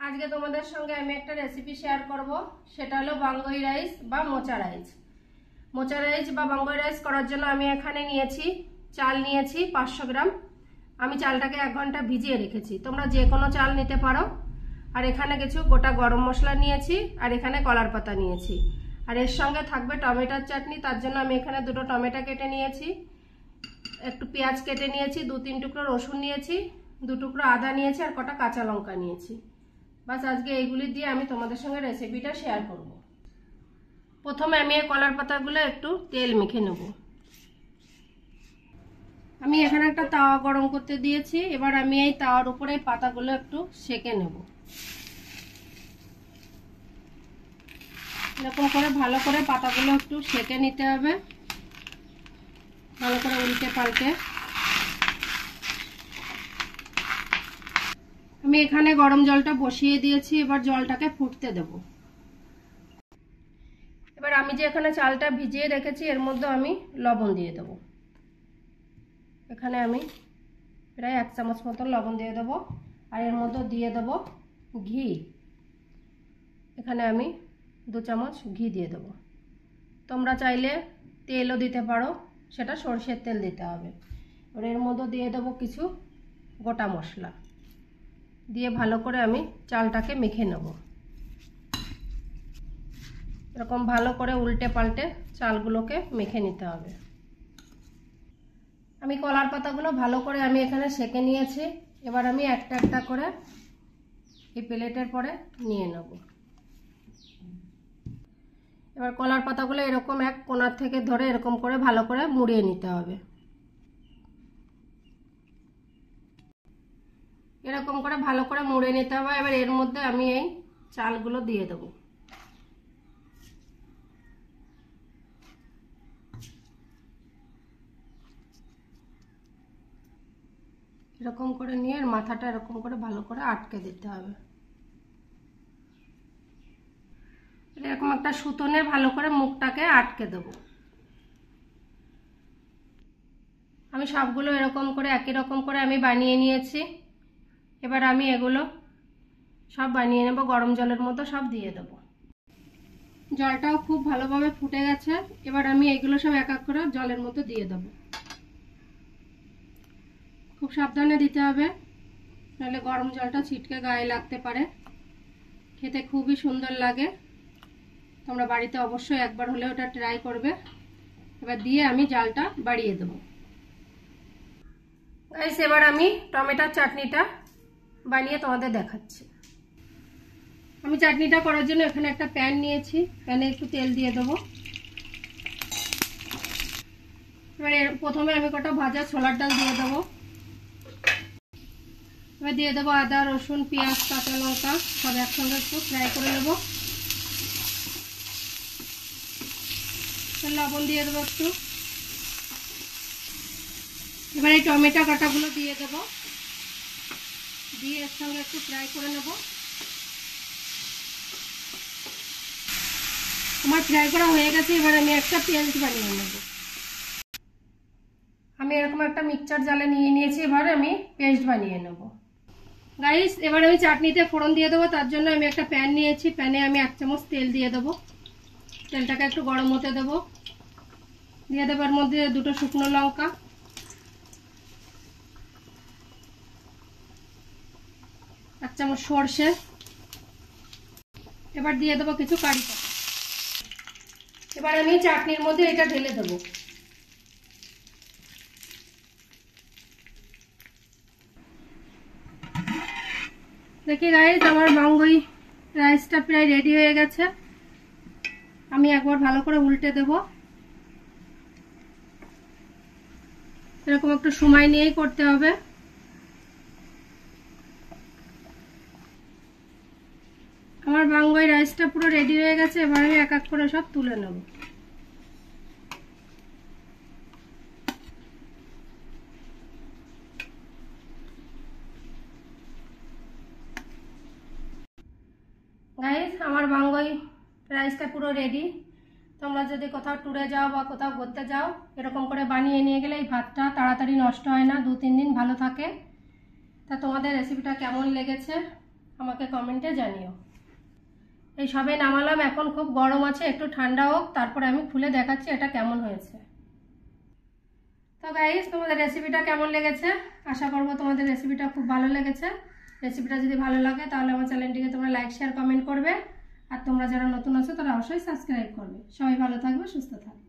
आज के तुम्हारे संगे आमी एक रेसिपि शेयर करब सेटा हलो बांगई राइस बा मोचा राइस। मोचा राइस बा बांगई राइस करार जोन्नो आमी एखाने नियेछि चाल नियेछि 500 ग्राम। आमी चालटाके 1 घंटा भिजिए रेखेछि, तोमरा जे कोनो चाल निते पारो। और एखाने किछु गोटा गरम मशला नियेछि और एखाने कलार पाता नियेछि और एर संगे थाकबे टमेटोर चाटनी। तार जोन्नो आमी एखाने दुटो टमेटो केटे नियेछि, एकटु पेंयाज केटे नियेछि, 2-3 टुकरो रसुन नियेछि, 2 टुकरो आदा नियेछि और कटा काँचा लंका नियेछि। बस आज के एइगुली दिए आमी तोमादेर संगे रेसिपिटा शेयर करब। प्रथमे आमी एई कलार पातागुलो एकटु तेल मेखे नेब। आमी एखाने एकटा तावा गरम करते दिएछि, एबार आमी एई तावार उपरे पातागुलो एकटु सेके नेब। एरकम करे भालो करे पातागुलो एकटु सेके निते होबे, भालो करे उल्टे पाल्टे। আমি এখানে গরম জলটা বসিয়ে দিয়েছি, এবার জলটাকে ফুটতে দেব। এবার আমি যে এখানে চালটা ভিজিয়ে রেখেছি এর মধ্যে আমি লবণ দিয়ে দেব। এখানে আমি প্রায় 1 চামচ মতো লবণ দিয়ে দেব আর এর মধ্যে দিয়ে দেব ঘি। এখানে আমি 2 চামচ ঘি দিয়ে দেব। তোমরা চাইলে তেলও দিতে পারো, সেটা সরষের তেল দিতে হবে। আর এর মধ্যে দিয়ে দেব কিছু গোটা মশলা দিয়ে ভালো করে আমি চালটাকে মেখে নেব। এরকম ভালো করে উল্টে পাল্টে চালগুলোকে মেখে নিতে হবে। আমি কলার পাতাগুলো ভালো করে আমি এখানে সেকে নিয়েছি, এবার আমি একটা একটা করে এই প্লেটের পরে নিয়ে নেব। এবার কলার পাতাগুলো এরকম এক কোণার থেকে ধরে এরকম করে ভালো করে মুড়িয়ে নিতে হবে। এরকম করে ভালো করে মুড়ে নিতে হবে। এবার এর মধ্যে আমি এই চালগুলো দিয়ে দেব। এরকম করে নিয়ে এর মাথাটা এরকম করে ভালো করে আটকে দিতে হবে। এরকম একটা সুতোনে ভালো করে মুখটাকে আটকে দেব। আমি সবগুলো এরকম করে একই রকম করে আমি বানিয়ে নিয়েছি। এবার আমি এগুলো সব বানিয়ে নেব, গরম জলের মধ্যে সব দিয়ে দেব। জলটাও খুব ভালোভাবে ফুটে গেছে, এবার আমি এগুলো সব এক এক করে জলের মধ্যে দিয়ে দেব। খুব সাবধানে দিতে হবে, নাহলে গরম জলটা ছিটকে গায়ে লাগতে পারে। খেতে খুবই সুন্দর লাগে, তোমরা বাড়িতে অবশ্যই একবার হলেও এটা ট্রাই করবে। এবার দিয়ে আমি জালটা বাড়িয়ে দেব। গাইস, এবার আমি টমেটোর চাটনিটা বানিয়ে তোমাদের দেখাচ্ছি। আমি চাটনিটা করার জন্য এখানে একটা প্যান নিয়েছি, প্যানে একটু তেল দিয়ে দেবো। এবার প্রথমে আমি কটা ভাজা ছোলার ডাল দিয়ে দেবো। এবার দিয়ে দেবো আদা, রসুন, পেঁয়াজ, কাঁচা লঙ্কা সব একসঙ্গে একটু ফ্রাই করে নেবো। লবণ দিয়ে দেবো একটু। এবার এই টমেটো কাটাগুলো দিয়ে দেবো, দিয়ে এর সঙ্গে একটু ফ্রাই করে নেব। আমার ফ্রাই করা হয়ে গেছে, এবার আমি একটা পেস্ট বানিয়ে নেব। আমি এরকম একটা মিক্সচার জালে নিয়ে নিয়েছি, এবার আমি পেস্ট বানিয়ে নেব। গাইস, এবার আমি চাটনিতে ফোড়ন দিয়ে দেবো। তার জন্য আমি একটা প্যান নিয়েছি, প্যানে আমি 1 চামচ তেল দিয়ে দেবো। তেলটাকে একটু গরম হতে দেবো। দিয়ে দেবো এর মধ্যে 2টো শুকনো লঙ্কা, 1 চামচ সরষে। এবার দিয়ে দেবো কিছু কারি পাতা। এবার আমি চাটনির মধ্যে এটা ঢেলে দেবো। দেখি গাইস, আমার বাঙ্গই রাইসটা প্রায় রেডি হয়ে গেছে। আমি একবার ভালো করে উল্টে দেব। এরকম একটু সময় নিয়েই করতে হবে। আমার বাঙ্গই রাইসটা পুরো রেডি হয়ে গেছে, এবার আমি এক এক করে সব তুলে নেব। গাইস, আমার বাঙ্গই রাইসটা পুরো রেডি। তোমরা যদি কোথাও ট্যুরে যাও বা কোথাও ঘুরতে যাও, এরকম করে বানিয়ে নিয়ে গেলে এই ভাতটা তাড়াতাড়ি নষ্ট হয় না, 2-3 দিন ভালো থাকে। তা তোমাদের রেসিপিটা কেমন লেগেছে আমাকে কমেন্টে জানিও। এই সবে নামালাম, এখন খুব গরম আছে, একটু ঠান্ডা হোক তারপরে আমি খুলে দেখাচ্ছি এটা কেমন হয়েছে। তো গাইস, তোমাদের রেসিপিটা কেমন লেগেছে? আশা করবো তোমাদের রেসিপিটা খুব ভালো লেগেছে। রেসিপিটা যদি ভালো লাগে তাহলে আমার চ্যানেলটিকে তোমরা লাইক শেয়ার কমেন্ট করবে, আর তোমরা যারা নতুন আছো তারা অবশ্যই সাবস্ক্রাইব করবে। সবাই ভালো থাকবে, সুস্থ থাকবে।